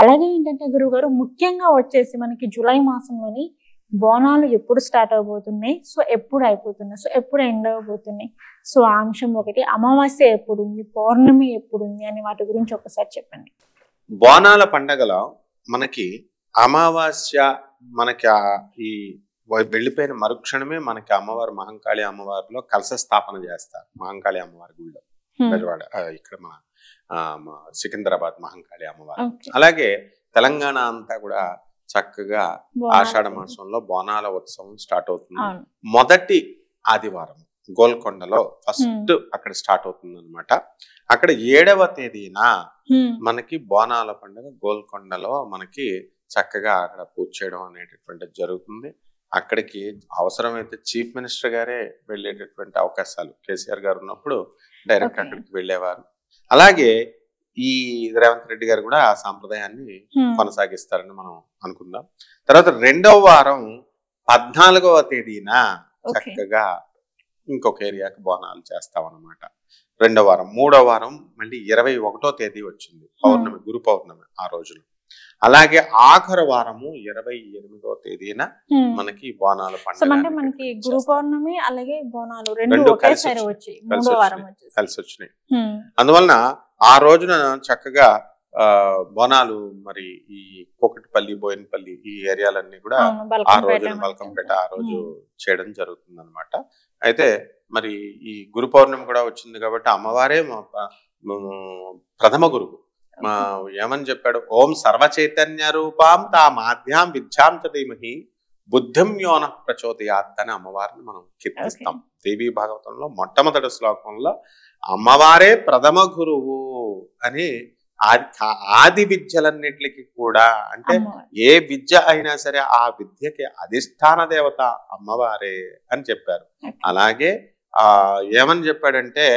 అలాగే ఏంటంటే గురువుగారు ముఖ్యంగా వచ్చేసి మనకి జూలై మాసంలోని బోనాలు ఎప్పుడు స్టార్ట్ అవబోతున్నాయి, సో ఎప్పుడు అయిపోతున్నాయి, సో ఎప్పుడు ఎండ్ అవబోతున్నాయి, సో ఆ అంశం ఒకటి, అమావాస్య ఎప్పుడు ఉంది, పౌర్ణమి ఎప్పుడు ఉంది అని వాటి గురించి ఒకసారి చెప్పండి. బోనాల పండగలో మనకి అమావాస్య మనకి ఈ వెళ్ళిపోయిన మరుక్షణమే మనకి అమ్మవారు మహంకాళి అమ్మవారిలో కలశ స్థాపన చేస్తారు. మహంకాళి అమ్మవారి గుళ్ళో బెజవాడ ఇక్కడ మన సికింద్రాబాద్ మహంకాళి అమ్మవారు. అలాగే తెలంగాణ అంతా కూడా చక్కగా ఆషాఢ మాసంలో బోనాల ఉత్సవం స్టార్ట్ అవుతుంది. మొదటి ఆదివారం గోల్కొండలో ఫస్ట్ అక్కడ స్టార్ట్ అవుతుంది అనమాట. అక్కడ 7వ తేదీన మనకి బోనాల పండుగ గోల్కొండలో మనకి చక్కగా అక్కడ పూజ చేయడం అనేటటువంటిది జరుగుతుంది. అక్కడికి అవసరమైతే చీఫ్ మినిస్టర్ గారే వెళ్ళేటటువంటి అవకాశాలు కేసీఆర్ గారు ఉన్నప్పుడు డైరెక్ట్ అక్కడికి వెళ్ళేవారు. అలాగే ఈ రేవంత్ రెడ్డి గారు కూడా ఆ సాంప్రదాయాన్ని కొనసాగిస్తారని మనం అనుకుందాం. తర్వాత 2వ వారం 14వ తేదీన చక్కగా ఇంకొక ఏరియాకి బోనాలు చేస్తాం అన్నమాట. 2వ వారం 3వ వారం మళ్ళీ 21వ తేదీ వచ్చింది పౌర్ణమి, గురు పౌర్ణమి ఆ రోజున. అలాగే ఆఖరి వారము 28వ తేదీన మనకి బోనాల పండుగ. అంటే మనకి గురు పౌర్ణమి అలాగే బోనాలు రెండు ఒకేసారి వచ్చి కలిసి వచ్చినాయి. అందువలన ఆ రోజున చక్కగా బోనాలు మరి ఈ కోకటిపల్లి, బోయినపల్లి ఈ ఏరియాలన్నీ కూడా ఆ రోజున బల్కంపేట ఆ రోజు చేయడం జరుగుతుంది అనమాట. అయితే మరి ఈ గురు పౌర్ణమి కూడా వచ్చింది కాబట్టి అమ్మవారే ప్రథమ గురువు. ఏమని చెప్పాడు? ఓం సర్వ చైతన్య రూపాం తా మాధ్యాం విద్యాం చ ధీమహి బుద్ధిం యోన ప్రచోదయాత్ అని అమ్మవారిని మనం కీర్తిస్తాం. దేవీ భాగవతంలో మొట్టమొదటి శ్లోకంలో అమ్మవారే ప్రథమ గురువు అని ఆది విద్యలన్నిటికి కూడా, అంటే ఏ విద్య అయినా సరే ఆ విద్యకి అధిష్టాన దేవత అమ్మవారే అని చెప్పారు. అలాగే ఏమని చెప్పాడంటే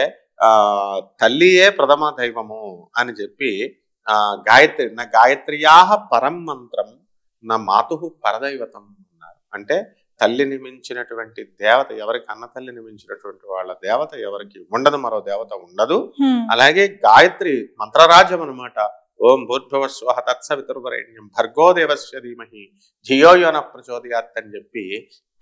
తల్లియే ప్రథమ దైవము అని చెప్పి గాయత్రి నా గాయత్ర్యాహ పరం మంత్రం నా మాతు పరదైవతం అన్నారు. అంటే తల్లిని మించినటువంటి దేవత ఎవరికి, అన్న తల్లిని మించినటువంటి వాళ్ళ దేవత ఎవరికి ఉండదు, మరో దేవత ఉండదు. అలాగే గాయత్రి మంత్రరాజ్యం అనమాట. ఓం భూర్భువ స్వః తత్సవితుర్వరేణ్యం భర్గో దేవస్య ధీమహి ధియో యో నః ప్రచోదయాత్ అని చెప్పి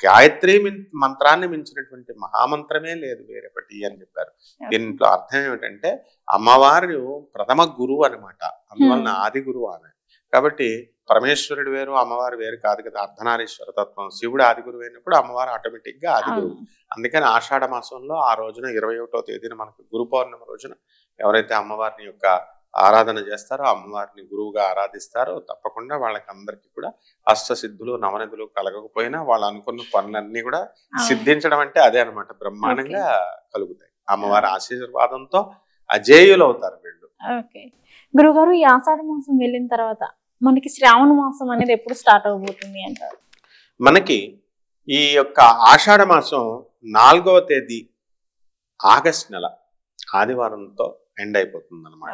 గాయత్రి మంత్రాన్ని మించినటువంటి మహామంత్రమే లేదు వేరేపటి అని చెప్పారు. దీంట్లో అర్థం ఏమిటంటే అమ్మవారు ప్రథమ గురువు అనమాట. అందువలన ఆది గురువు ఆమె. కాబట్టి పరమేశ్వరుడు వేరు, అమ్మవారు వేరు కాదు కదా. అర్ధనారీశ్వర తత్వం. శివుడు ఆది గురువు అయినప్పుడు అమ్మవారు ఆటోమేటిక్ గా ఆది గురువు. అందుకని ఆషాఢ మాసంలో ఆ రోజున 21వ తేదీన మనకు గురు పౌర్ణమి రోజున ఎవరైతే అమ్మవారిని యొక్క ఆరాధన చేస్తారో, అమ్మవారిని గురువుగా ఆరాధిస్తారో తప్పకుండా వాళ్ళకి అందరికీ కూడా అష్టసిద్ధులు నవనిధులు కలగకపోయినా వాళ్ళు అనుకున్న పనులన్నీ కూడా సిద్ధించడం అంటే అదే అనమాట. బ్రహ్మాండంగా కలుగుతాయి. అమ్మవారి ఆశీర్వాదంతో అజేయులు అవుతారు వీళ్ళు. గురుగారు, ఈ ఆషాఢ మాసం వెళ్ళిన తర్వాత మనకి శ్రావణ మాసం అనేది ఎప్పుడు స్టార్ట్ అవబోతుంది అంటారు? మనకి ఈ యొక్క ఆషాఢ మాసం 4వ తేదీ ఆగస్ట్ నెల ఆదివారంతో ఎండ్ అయిపోతుంది అనమాట.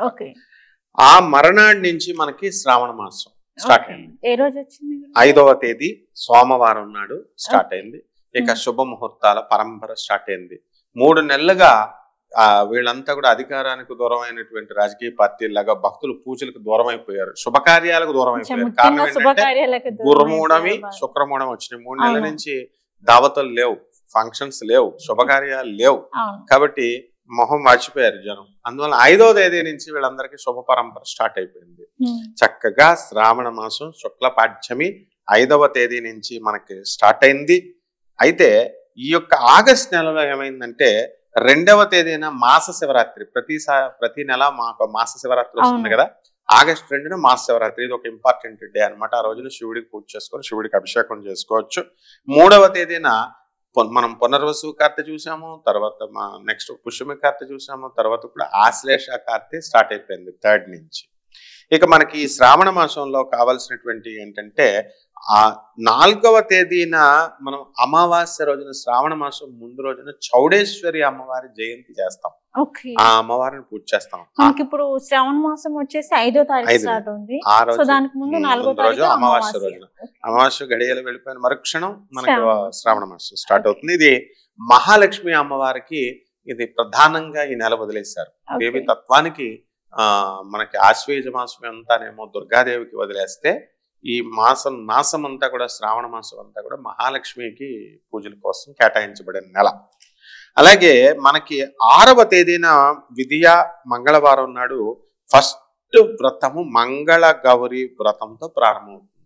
ఆ మరణాడి నుంచి మనకి శ్రావణ మాసం స్టార్ట్ అయింది. ఏ రోజు వచ్చింది? 5వ తేదీ సోమవారం నాడు స్టార్ట్ అయింది. ఇక శుభ ముహూర్తాల పరంపర స్టార్ట్ అయింది. 3 నెలలుగా వీళ్ళంతా కూడా అధికారానికి దూరం అయినటువంటి రాజకీయ పార్టీలాగా భక్తులు పూజలకు దూరం అయిపోయారు, శుభకార్యాలకు దూరం అయిపోయారు. కారణం ఏంటంటే గురుమూఢమి శుక్రమూఢం వచ్చినాయి. 3 నెలల నుంచి దావతులు లేవు, ఫంక్షన్స్ లేవు, శుభకార్యాలు లేవు. కాబట్టి మొహం వాచిపోయారు జనం. అందువల్ల 5వ తేదీ నుంచి వీళ్ళందరికీ శుభ పరంపర స్టార్ట్ అయిపోయింది. చక్కగా శ్రావణ మాసం శుక్ల పాఠ్యమి 5వ తేదీ నుంచి మనకి స్టార్ట్ అయింది. అయితే ఈ యొక్క ఆగస్ట్ నెలలో ఏమైందంటే 2వ తేదీన మాస శివరాత్రి. ప్రతి నెల మాకు మాస శివరాత్రి వస్తుంది కదా. ఆగస్ట్ 2న మాస శివరాత్రి. ఇది ఒక ఇంపార్టెంట్ డే అనమాట. ఆ రోజున శివుడికి పూజ చేసుకొని శివుడికి అభిషేకం చేసుకోవచ్చు. 3వ తేదీన మనం పునర్వసు కార్తె చూసాము, తర్వాత నెక్స్ట్ పుష్యమి కార్తె చూసాము, తర్వాత కూడా ఆశ్లేష కార్తె స్టార్ట్ అయిపోయింది 3rd నుంచి. ఇక మనకి ఈ శ్రావణ మాసంలో కావాల్సినటువంటి ఏంటంటే 4వ తేదీన మనం అమావాస్య రోజున శ్రావణ మాసం ముందు రోజున చౌడేశ్వరి అమ్మవారి జయంతి చేస్తాం. ఆ అమ్మవారిని పూజ చేస్తాం. ఇప్పుడు శ్రావణ మాసం వచ్చేసి 5వ తారీఖు స్టార్ట్ ఉంది. ఆ రోజు అమావాస్య రోజున అమావాస్య గడియలు వెళ్ళిపోయిన మరుక్షణం మనకు శ్రావణ మాసం స్టార్ట్ అవుతుంది. ఇది మహాలక్ష్మి అమ్మవారికి ఇది ప్రధానంగా ఈ నెల వదిలేశారు. దేవి తత్వానికి మనకి ఆశ్వేజ మాసం అంతానేమో దుర్గాదేవికి వదిలేస్తే ఈ మాసం అంతా కూడా శ్రావణ మాసం అంతా కూడా మహాలక్ష్మికి పూజల కోసం కేటాయించబడిన నెల. అలాగే మనకి 6వ తేదీన విధియ మంగళవారం నాడు ఫస్ట్ వ్రతము మంగళ గౌరి వ్రతంతో ప్రారంభమవుతుంది.